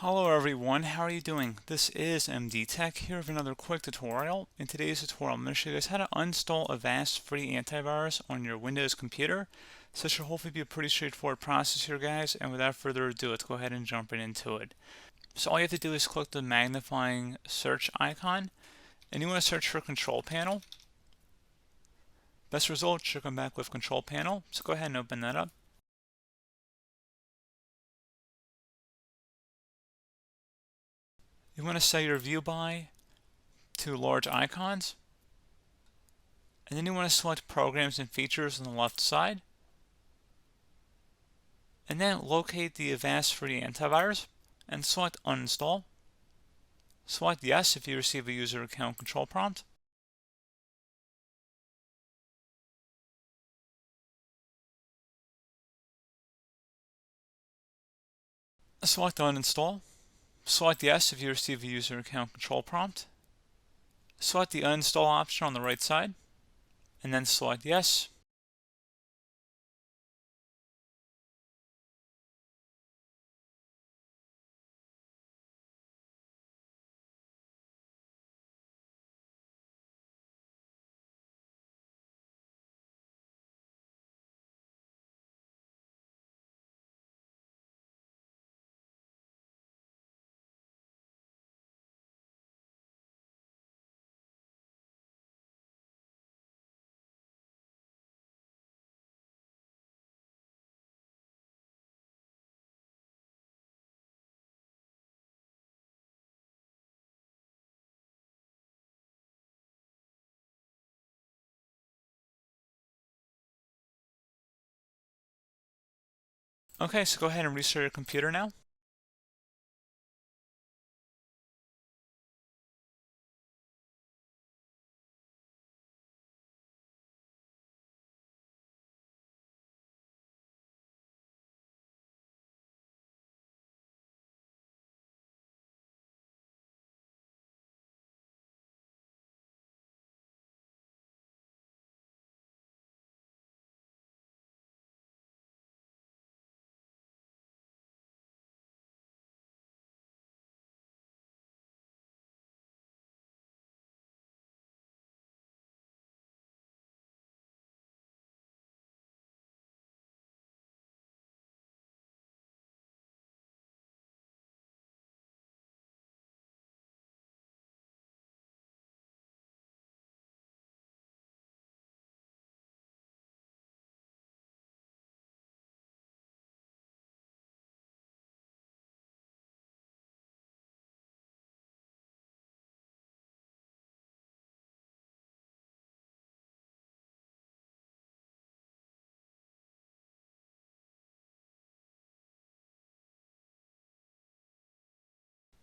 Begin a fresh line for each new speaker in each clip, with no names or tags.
Hello everyone, how are you doing? This is MD Tech here with another quick tutorial. In today's tutorial, I'm going to show you guys how to uninstall Avast free antivirus on your Windows computer. So this should hopefully be a pretty straightforward process here, guys, and without further ado, let's go ahead and jump right into it. So all you have to do is click the magnifying search icon, and you want to search for Control Panel. Best result should come back with Control Panel, so go ahead and open that up. You want to set your view by to large icons, and then you want to select Programs and Features on the left side, and then locate the Avast free antivirus and select Uninstall. Select Yes if you receive a user account control prompt. Select Uninstall. Select Yes if you receive a user account control prompt. Select the Uninstall option on the right side, and then select Yes. Okay, so go ahead and restart your computer now.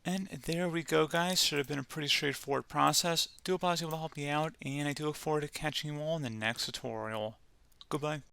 And there we go, guys. Should have been a pretty straightforward process. Do hope I was able to help you out, and I do look forward to catching you all in the next tutorial. Goodbye.